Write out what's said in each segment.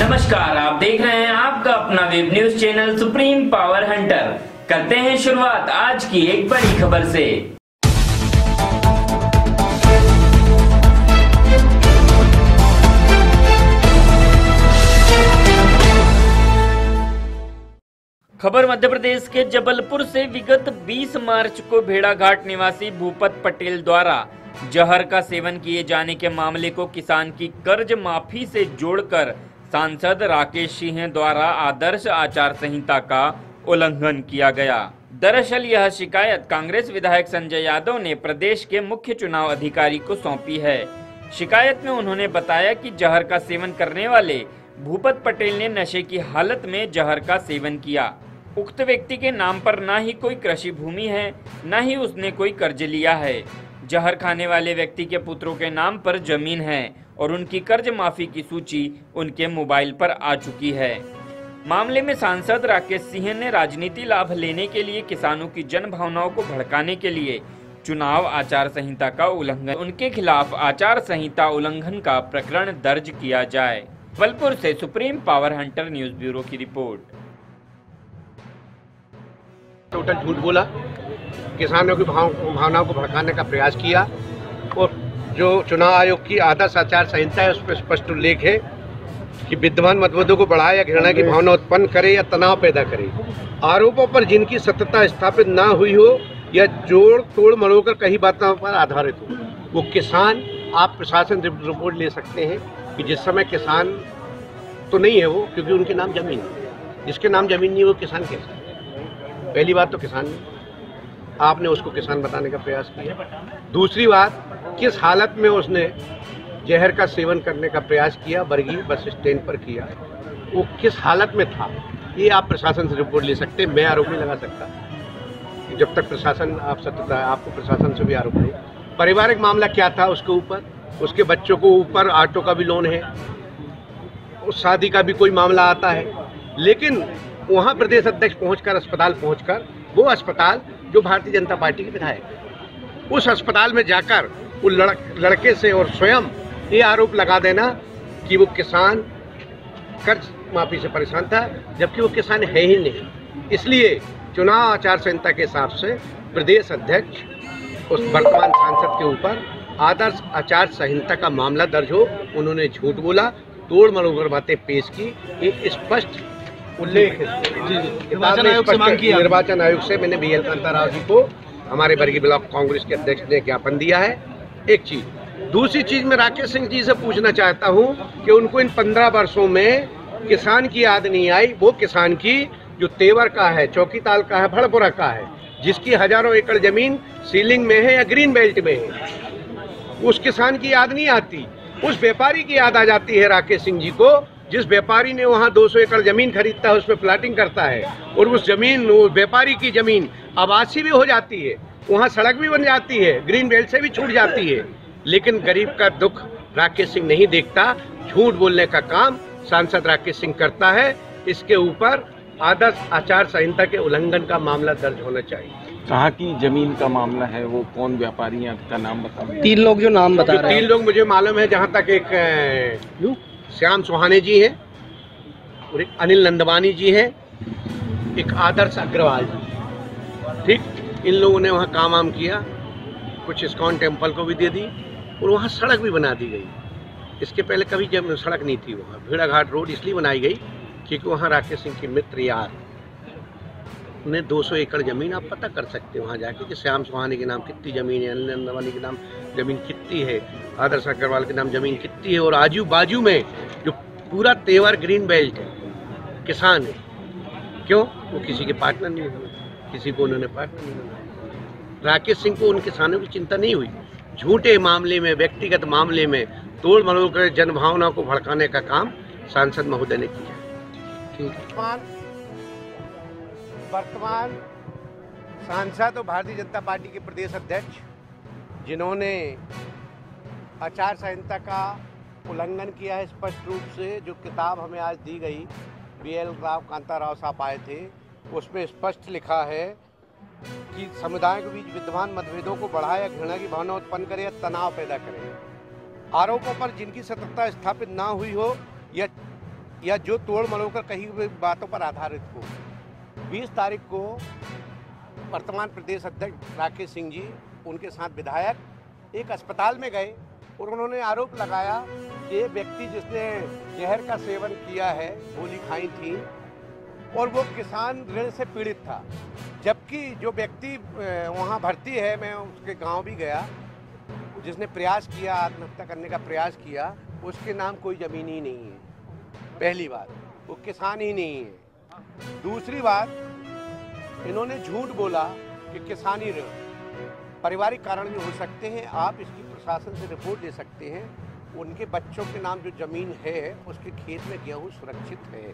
नमस्कार, आप देख रहे हैं आपका अपना web news channel supreme power Hunter. करते हैं शुरुआत आज की एक बड़ी खबर से। खबर मध्य प्रदेश के जबलपुर से विगत 20 मार्च को भेड़ाघाट निवासी भूपत पटेल द्वारा जहर का सेवन किए जाने के मामले को किसान की कर्ज माफी से जोड़कर सांसद राकेश सिंह द्वारा आदर्श आचार संहिता का उल्लंघन किया गया। दरअसल यह शिकायत कांग्रेस विधायक संजय यादव ने प्रदेश के मुख्य चुनाव अधिकारी को सौंपी है। शिकायत में उन्होंने बताया कि जहर का सेवन करने वाले भूपत पटेल ने नशे की हालत में जहर का सेवन किया। उक्त व्यक्ति के नाम पर ना ही कोई कृषि भूमि है, ना ही उसने कोई कर्ज लिया है। जहर खाने वाले व्यक्ति के पुत्रों के नाम पर जमीन है और उनकी कर्ज माफी की सूची उनके मोबाइल पर आ चुकी है। मामले में सांसद राकेश सिंह ने राजनीति लाभ लेने के लिए किसानों की जन भावनाओं को भड़काने के लिए चुनाव आचार संहिता का उल्लंघन, उनके खिलाफ आचार संहिता उल्लंघन का प्रकरण दर्ज किया जाए। जबलपुर से supreme power Hunter news bureau की रिपोर्ट। टोटल झूठ बोला, किसानों की भावनाओं को भड़काने का प्रयास किया और जो चुनाव आयोग की आदर्श आचार संहिता है उस पर स्पष्ट उल्लेख है कि विद्यमान मतभेदों को बढ़ाए या घृणा की भावना उत्पन्न करे या तनाव पैदा करे। आरोपों पर जिनकी सत्यता स्थापित ना हुई हो या जोड़ तोड़ मरोड़ कई बातों पर आधारित हो, वो किसान, आप प्रशासन रिपोर्ट ले सकते हैं कि जिस समय किसान तो नहीं है वो, क्योंकि उनके नाम जमीन है। जिसके नाम जमीन नहीं है वो किसान कैसा है? पहली बात तो किसान नहीं, आपने उसको किसान बताने का प्रयास किया। दूसरी बात, किस हालत में उसने जहर का सेवन करने का प्रयास किया, बरगी बस स्टैंड पर किया, वो किस हालत में था, ये आप प्रशासन से रिपोर्ट ले सकते हैं। मैं आरोप नहीं लगा सकता जब तक प्रशासन आप सत्यता है, आपको प्रशासन से भी आरोप नहीं। पारिवारिक मामला क्या था उसके ऊपर, उसके बच्चों को ऊपर ऑटो का भी लोन है, उस शादी का भी कोई मामला आता है, लेकिन वहाँ प्रदेश अध्यक्ष पहुँचकर, अस्पताल पहुँचकर, वो अस्पताल जो भारतीय जनता पार्टी के विधायक, उस अस्पताल में जाकर वो लड़के से और स्वयं ये आरोप लगा देना कि वो किसान कर्ज माफी से परेशान था, जबकि वो किसान है ही नहीं। इसलिए चुनाव आचार संहिता के हिसाब से प्रदेश अध्यक्ष उस वर्तमान सांसद के ऊपर आदर्श आचार संहिता का मामला दर्ज हो। उन्होंने झूठ बोला, तोड़ मरोड़ बातें पेश की, ये स्पष्ट उल्लेख है। निर्वाचन आयोग से मैंने BL कांताराव जी को, हमारे बरगी ब्लॉक कांग्रेस के अध्यक्ष ने ज्ञापन दिया है। एक चीज, दूसरी चीज मैं राकेश सिंह जी से पूछना चाहता हूं कि उनको इन 15 वर्षों में किसान की याद नहीं आई, वो किसान की जो तेवर का है, चौकीताल का है, भड़पुरा का है, जिसकी हजारों एकड़ जमीन सीलिंग में है या ग्रीन बेल्ट में है, उस किसान की याद नहीं आती। उस व्यापारी की याद आ जाती है राकेश सिंह जी को, जिस व्यापारी ने वहाँ 200 एकड़ जमीन खरीदता है, उस पर प्लाटिंग करता है और उस जमीन, वो व्यापारी की जमीन आवासी भी हो जाती है, वहाँ सड़क भी बन जाती है, ग्रीन बेल्ट से भी छूट जाती है, लेकिन गरीब का दुख राकेश सिंह नहीं देखता। झूठ बोलने का काम सांसद राकेश सिंह करता है। इसके ऊपर आदर्श आचार संहिता के उल्लंघन का मामला दर्ज होना चाहिए। कहाँ की जमीन का मामला है, वो कौन व्यापारी हैं, का नाम बताओ। 3 लोग जो नाम बता रहे हैं, 3 लोग मुझे मालूम है, जहाँ तक एक श्याम सुहाने जी हैं और एक अनिल नंदवानी जी हैं, एक आदर्श अग्रवाल जी। ठीक, इन लोगों ने वहाँ काम वाम किया, कुछ इस्कॉन टेम्पल को भी दे दी और वहाँ सड़क भी बना दी गई। इसके पहले कभी जब सड़क नहीं थी वहाँ, भेड़ाघाट रोड इसलिए बनाई गई क्योंकि वहाँ राकेश सिंह के मित्र यार ने 200 एकड़ जमीन, आप पता कर सकते हैं वहाँ जाके कि श्याम सुहाने के नाम कितनी जमीन है, अनिल नंदवानी के नाम जमीन कितनी है, आदर्श अग्रवाल के नाम जमीन कितनी है, और आजू बाजू में जो पूरा तेवर ग्रीन बेल्ट है, किसान है। क्यों? वो किसी के पार्टनर नहीं हुए, किसी को उन्होंने पार्टनर नहीं बनाया। राकेश सिंह को उन किसानों की चिंता नहीं हुई। झूठे मामले में, व्यक्तिगत मामले में तोड़ मरोड़ कर जनभावना को भड़काने का काम सांसद महोदय ने किया। वर्तमान सांसद और भारतीय जनता पार्टी के प्रदेश अध्यक्ष, जिन्होंने आचार संहिता का उल्लंघन किया है स्पष्ट रूप से, जो किताब हमें आज दी गई, BL कांताराव साहब आए थे, उसमें स्पष्ट लिखा है कि समुदाय के बीच विद्यमान मतभेदों को बढ़ाए या घृणा की भावना उत्पन्न करे या तनाव पैदा करे। आरोपों पर जिनकी सत्यता स्थापित ना हुई हो या या जो तोड़ मरोड़ कर कही हुई बातों पर आधारित हो। 20 तारीख को वर्तमान प्रदेश अध्यक्ष राकेश सिंह जी, उनके साथ विधायक एक अस्पताल में गए और उन्होंने आरोप लगाया कि ये व्यक्ति जिसने जहर का सेवन किया है, गोली खाई थी और वो किसान ऋण से पीड़ित था, जबकि जो व्यक्ति वहाँ भर्ती है, मैं उसके गांव भी गया, जिसने प्रयास किया, आत्महत्या करने का प्रयास किया, उसके नाम कोई ज़मीन ही नहीं है। पहली बात, वो किसान ही नहीं है। दूसरी बात, इन्होंने झूठ बोला कि किसानी ऋण, पारिवारिक कारण भी हो सकते हैं, आप इसकी प्रशासन से रिपोर्ट ले सकते हैं। उनके बच्चों के नाम जो ज़मीन है, उसके खेत में गेहूँ सुरक्षित है,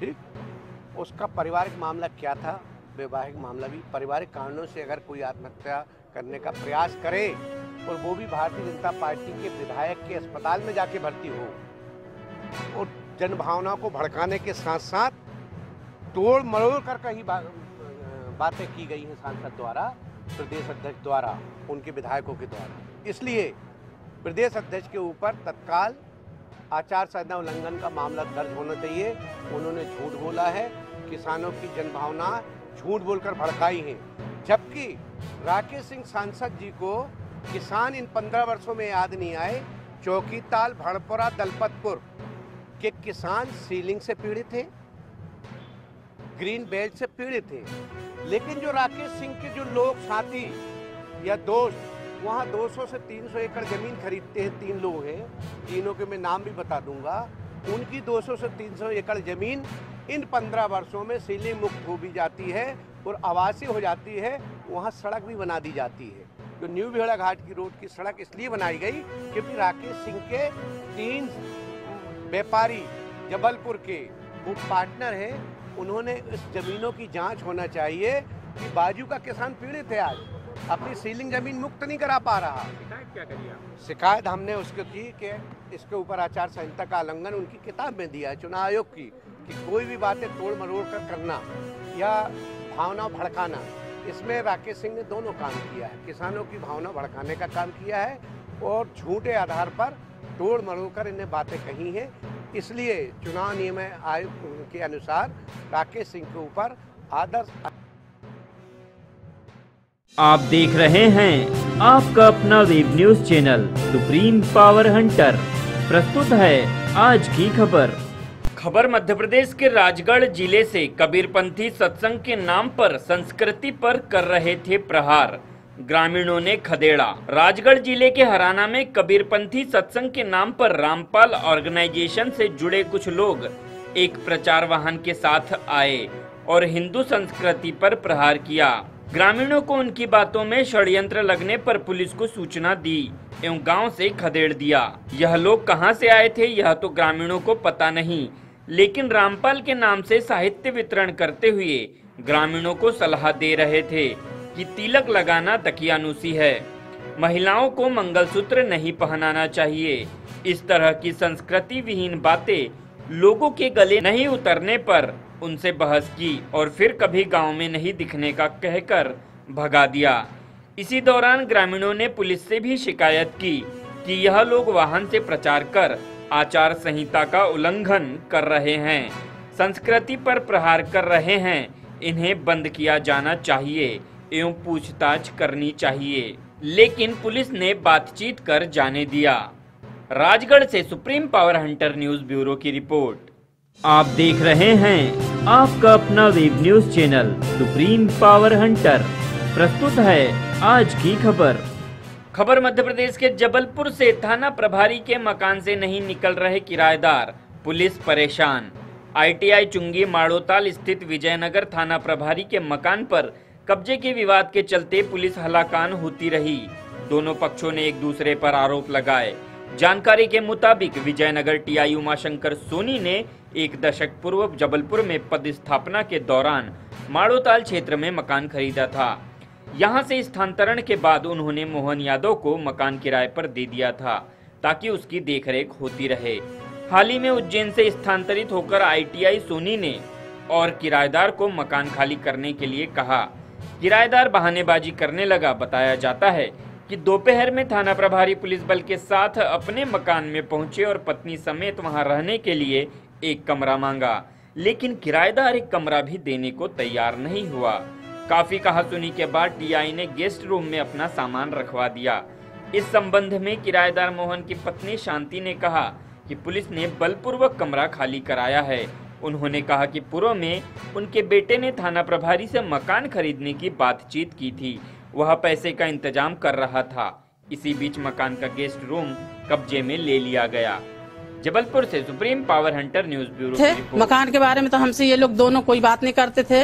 ठीक। उसका पारिवारिक मामला क्या था, वैवाहिक मामला भी। पारिवारिक कारणों से अगर कोई आत्महत्या करने का प्रयास करे और वो भी भारतीय जनता पार्टी के विधायक के अस्पताल में जाके भर्ती हो और जनभावना को भड़काने के साथ साथ तोड़ मरोड़ कर कहीं बातें की गई हैं सांसद द्वारा, प्रदेश अध्यक्ष द्वारा, उनके विधायकों के द्वारा। इसलिए प्रदेश अध्यक्ष के ऊपर तत्काल आचार संहिता उल्लंघन का मामला दर्ज होना चाहिए। उन्होंने झूठ बोला है, किसानों की जनभावना झूठ बोलकर भड़काई है, जबकि राकेश सिंह सांसद जी को किसान इन 15 वर्षों में याद नहीं आए। चौकीताल, भड़पुरा, दलपतपुर के किसान सीलिंग से पीड़ित थे, ग्रीन बेल्ट से पीड़ित थे, लेकिन जो राकेश सिंह के जो लोग साथी या दोस्त वहाँ 200 से 300 एकड़ जमीन खरीदते हैं, 3 लोग हैं, तीनों के मैं नाम भी बता दूंगा, उनकी 200 से 300 एकड़ जमीन इन 15 वर्षों में सीलिंग मुक्त हो भी जाती है और आवासीय हो जाती है। वहाँ सड़क भी बना दी जाती है। जो न्यू भेड़ा घाट की रोड की सड़क इसलिए बनाई गई क्योंकि राकेश सिंह के 3 व्यापारी जबलपुर के वो पार्टनर हैं। उन्होंने इस जमीनों की जांच होना चाहिए कि बाजू का किसान पीड़ित है, आज अपनी सीलिंग जमीन मुक्त नहीं करा पा रहा। शिकायत क्या करी आप? शिकायत हमने उसको की कि इसके ऊपर आचार संहिता का उल्लंघन उनकी किताब में दिया है, चुनाव आयोग की, कि कोई भी बातें तोड़ मरोड़ कर करना या भावना भड़काना, इसमें राकेश सिंह ने दोनों काम किया है। किसानों की भावना भड़काने का काम किया है और झूठे आधार पर तोड़ मरोड़ कर इन्हें बातें कही हैं। इसलिए चुनाव नियम आयोग के अनुसार राकेश सिंह के ऊपर आदर्श। आप देख रहे हैं आपका अपना web news channel supreme power Hunter. प्रस्तुत है आज की खबर मध्य प्रदेश के राजगढ़ जिले से कबीरपंथी सत्संग के नाम पर संस्कृति पर कर रहे थे प्रहार, ग्रामीणों ने खदेड़ा। राजगढ़ जिले के हराना में कबीरपंथी सत्संग के नाम पर रामपाल ऑर्गेनाइजेशन से जुड़े कुछ लोग एक प्रचार वाहन के साथ आए और हिंदू संस्कृति पर प्रहार किया। ग्रामीणों को उनकी बातों में षड्यंत्र लगने पर पुलिस को सूचना दी एवं गांव से खदेड़ दिया। यह लोग कहां से आए थे यह तो ग्रामीणों को पता नहीं, लेकिन रामपाल के नाम से साहित्य वितरण करते हुए ग्रामीणों को सलाह दे रहे थे कि तिलक लगाना दकियानूसी है, महिलाओं को मंगलसूत्र नहीं पहनाना चाहिए। इस तरह की संस्कृति विहीन बातें लोगों के गले नहीं उतरने पर उनसे बहस की और फिर कभी गांव में नहीं दिखने का कहकर भगा दिया। इसी दौरान ग्रामीणों ने पुलिस से भी शिकायत की कि यह लोग वाहन से प्रचार कर आचार संहिता का उल्लंघन कर रहे हैं, संस्कृति पर प्रहार कर रहे हैं, इन्हें बंद किया जाना चाहिए एवं पूछताछ करनी चाहिए, लेकिन पुलिस ने बातचीत कर जाने दिया। राजगढ़ से supreme power Hunter news bureau की रिपोर्ट। आप देख रहे हैं आपका अपना web news channel supreme power Hunter. प्रस्तुत है आज की खबर मध्य प्रदेश के जबलपुर से थाना प्रभारी के मकान से नहीं निकल रहे किराएदार, पुलिस परेशान। ITI चुंगी माड़ोताल स्थित विजयनगर थाना प्रभारी के मकान पर कब्जे के विवाद के चलते पुलिस हलाकान होती रही। दोनों पक्षों ने एक दूसरे पर आरोप लगाए। जानकारी के मुताबिक विजयनगर TI उमाशंकर सोनी ने 1 दशक पूर्व जबलपुर में पदस्थापना के दौरान माड़ोताल क्षेत्र में मकान खरीदा था। यहां से स्थानांतरण के बाद उन्होंने मोहन यादव को मकान किराए पर दे दिया था ताकि उसकी देखरेख होती रहे। हाल ही में उज्जैन से स्थानांतरित होकर ITI सोनी ने और किराएदार को मकान खाली करने के लिए कहा। किराएदार बहानेबाजी करने लगा। बताया जाता है कि दोपहर में थाना प्रभारी पुलिस बल के साथ अपने मकान में पहुंचे और पत्नी समेत वहां रहने के लिए एक कमरा मांगा, लेकिन किराएदार एक कमरा भी देने को तैयार नहीं हुआ। काफी कहासुनी के बाद टीआई ने गेस्ट रूम में अपना सामान रखवा दिया। इस संबंध में किराएदार मोहन की पत्नी शांति ने कहा कि पुलिस ने बलपूर्वक कमरा खाली कराया है। उन्होंने कहा कि पूर्व में उनके बेटे ने थाना प्रभारी से मकान खरीदने की बातचीत की थी, वह पैसे का इंतजाम कर रहा था। इसी बीच मकान का गेस्ट रूम कब्जे में ले लिया गया। जबलपुर से supreme power Hunter news bureau थे। मकान के बारे में तो हमसे ये लोग दोनों कोई बात नहीं करते थे।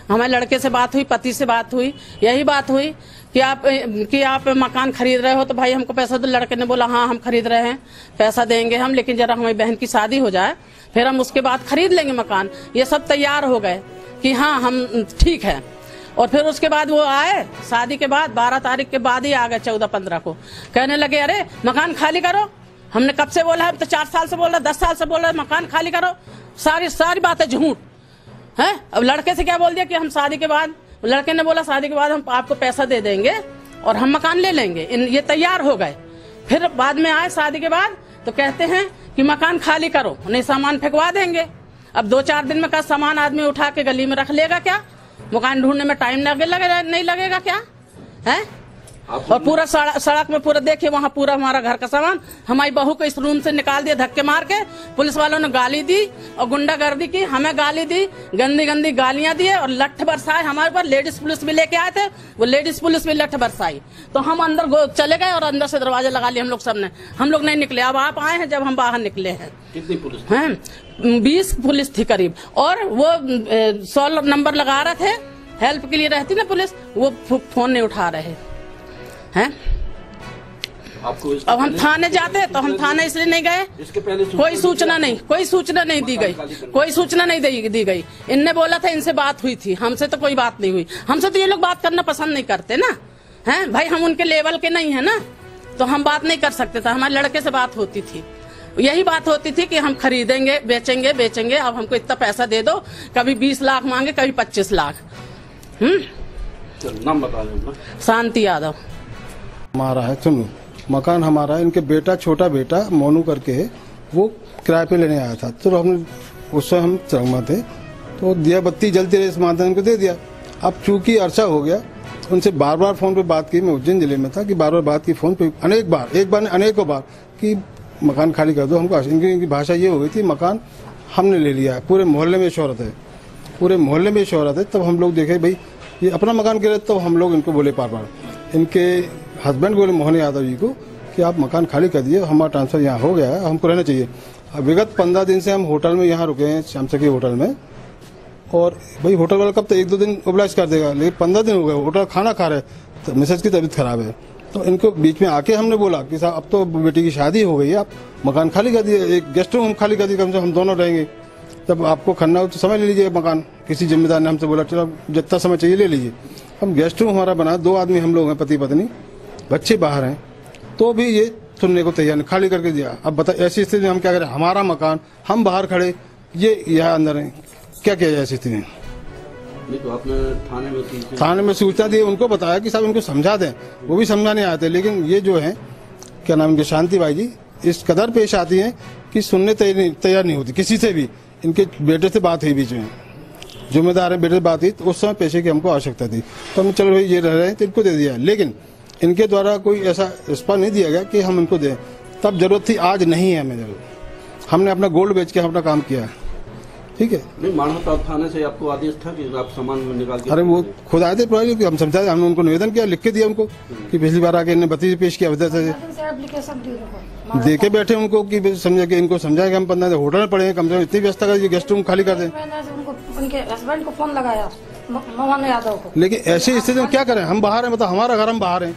हमारे लड़के से बात हुई, पति से बात हुई, यही बात हुई कि आप मकान खरीद रहे हो तो भाई हमको पैसा दो। लड़के ने बोला हाँ हम खरीद रहे हैं, पैसा देंगे हम, लेकिन जरा हमारी बहन की शादी हो जाए फिर हम उसके बाद खरीद लेंगे मकान। ये सब तैयार हो गए कि हाँ हम ठीक है। और फिर उसके बाद वो आए, शादी के बाद 12 तारीख के बाद ही आ गए 14-15 को, कहने लगे अरे मकान खाली करो। हमने कब से बोला है, तो 4 साल से बोल रहे, 10 साल से बोल रहे मकान खाली करो। सारी बातें झूठ है। अब लड़के से क्या बोल दिया कि हम शादी के बाद, लड़के ने बोला शादी के बाद हम आपको पैसा दे देंगे और हम मकान ले लेंगे। ये तैयार हो गए। फिर बाद में आए शादी के बाद तो कहते हैं कि मकान खाली करो, नहीं सामान फेंकवा देंगे। अब 2-4 दिन में का सामान आदमी उठा के गली में रख लेगा क्या? मकान ढूंढने में टाइम नहीं लगेगा क्या है? और पूरा सड़क में पूरा देखिए, वहाँ पूरा हमारा घर का सामान हमारी बहू को इस रूम से निकाल दिया धक्के मार के। पुलिस वालों ने गाली दी और गुंडागर्दी की, हमें गाली दी, गंदी गालियां दी और लठ बरसाए हमारे पर। लेडीज पुलिस भी लेके आए थे, वो लेडीज पुलिस भी लठ बरसाई। तो हम अंदर चले गए और अंदर से दरवाजे लगा लिए हम लोग सबने। हम लोग नहीं निकले। अब आप आए हैं जब हम बाहर निकले हैं। कितनी पुलिस है? 20 पुलिस थी करीब। और वो 100 नंबर लगा रहे थे, हेल्प के लिए रहती ना पुलिस, वो फोन नहीं उठा रहे हैं। अब हम थाने जाते तो हम थाने इसलिए नहीं गए, इसके पहले कोई सूचना नहीं दी गई, कोई सूचना नहीं दी गई। इनने बोला था इनसे बात हुई थी, हमसे तो कोई बात नहीं हुई। हमसे तो ये लोग बात करना पसंद नहीं करते ना, हैं भाई, हम उनके लेवल के नहीं है ना, तो हम बात नहीं कर सकते थे। हमारे लड़के से बात होती थी, यही बात होती थी कि हम खरीदेंगे बेचेंगे, अब हमको इतना पैसा दे दो। कभी 20 लाख मांगे, कभी 25 लाख। नाम बता दें। शांति यादव हमारा है। सुनो, मकान हमारा है। इनके बेटा, छोटा बेटा मोनू करके है, वो किराए पे लेने आया था। तो हमने उस समय हम चरंगा थे तो दिया बत्ती जलती रही, इस माध्यम को दे दिया। अब चूंकि अरसा हो गया, उनसे बार फोन पे बात की। मैं उज्जैन जिले में था कि बार बात की फोन पे, अनेकों बार कि मकान खाली कर दो हमको। इनकी भाषा ये हो गई थी मकान हमने ले लिया है, पूरे मोहल्ले में शोहरत है, तब हम लोग देखे भाई ये अपना मकान गिरे। तब हम लोग इनको बोले बार इनके हस्बैंड बोले मोहन यादव जी को कि आप मकान खाली कर दिए, हमारा ट्रांसफर यहाँ हो गया है, हमको रहना चाहिए। अब विगत 15 दिन से हम होटल में यहाँ रुके हैं, श्याम सखी होटल में। और भाई होटल वाला कब तक 1-2 दिन ओबलाइज कर देगा, लेकिन 15 दिन हो गए होटल खाना खा रहे, तो मिसेज की तबीयत खराब है। तो इनको बीच में आके हमने बोला कि साहब अब तो बेटी की शादी हो गई है, आप मकान खाली कर दिए, एक गेस्ट रूम खाली कर दिए, कम से हम दोनों रहेंगे। तब आपको खन्ना हो तो समय ले लीजिए मकान। किसी जिम्मेदार ने हमसे बोला चलो जितना समय चाहिए ले लीजिए। हम गेस्ट रूम हमारा बना, 2 आदमी हम लोग हैं, पति पत्नी, बच्चे बाहर हैं, तो भी ये सुनने को तैयार नहीं, खाली करके दिया। अब बता ऐसी स्थिति में हम क्या करें? हमारा मकान, हम बाहर खड़े, ये यहाँ अंदर है, क्या किया जाए ऐसी स्थिति में? तो आपने थाने में सूचना दी, उनको बताया कि साहब इनको समझा दें, वो भी समझाने आते। लेकिन ये जो है क्या नाम इनके शांति बाई जी, इस कदर पेश आती हैं कि सुनने तैयार नहीं होती किसी से भी। इनके बेटे से बात हुई बीच में, जिम्मेदार है, बेटे से बात हुई, तो उस समय पैसे की हमको आवश्यकता थी, तो हम चलो भाई ये रह रहे हैं तो इनको दे दिया। लेकिन इनके द्वारा कोई ऐसा रिस्पॉन्स नहीं दिया गया कि हम इनको दें। तब जरूरत थी, आज नहीं है हमें जरूरत। हमने अपना गोल्ड बेच के अपना काम किया है, ठीक है। नहीं, मानव थाने से आपको आदेश था कि आप सामान निकाल के? अरे वो खुद आए थे प्रभारी, हम समझाए, हमने उनको निवेदन किया, लिख के दिया उनको कि पिछली बार आके इन्हें बत्ती पेश किया, वजह से दे के बैठे उनको कि समझे कि इनको समझाया कि हम 15 दिन होटल में पड़े हैं, कम से कम इतनी व्यवस्था कर, गेस्ट रूम खाली कर दें। उनके हस्बैंड को फोन लगाया, मोहन यादव को। लेकिन ऐसी स्थिति में क्या करें? हम बाहर हैं, मतलब हमारा घर, हम बाहर हैं।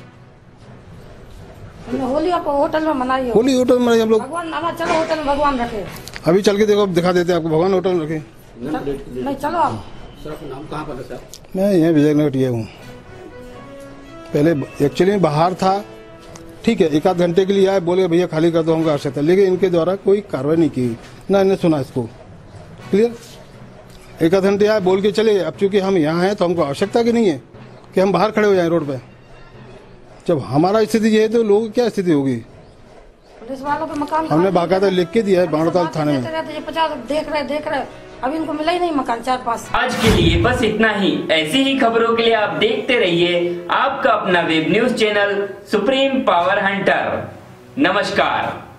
होली आप होटल में मनाई, होली होटल में हम लोग। भगवान, चलो होटल में भगवान रखे। अभी चल के देखो, दिखा देते हैं आपको, भगवान होटल में रखे। नहीं चलो आप। सर आपका नाम कहाँ पर है? मैं यहाँ विजयनगर टिया हूँ। पहले एक्चुअली बाहर था, ठीक है, 1-8 घंटे के लिए आए, बोले भैया खाली कर दो, हमको आवश्यकता। लेकिन इनके द्वारा कोई कार्रवाई नहीं की, ना इन्हें सुना इसको। क्लियर, 1-8 घंटे आए, बोल के चले। अब चूंकि हम यहाँ हैं तो हमको आवश्यकता की नहीं है कि हम बाहर खड़े हो जाएं रोड पे। जब हमारा स्थिति ये है तो लोगों की क्या स्थिति होगी? पुलिस वालों के मकान हमने बाकायदा लिख के दिया है बाणोताल थाने में। 50 देख रहे अभी इनको मिला ही नहीं मकान 4-5। आज के लिए बस इतना ही। ऐसी ही खबरों के लिए आप देखते रहिए आपका अपना web news channel supreme power Hunter. नमस्कार।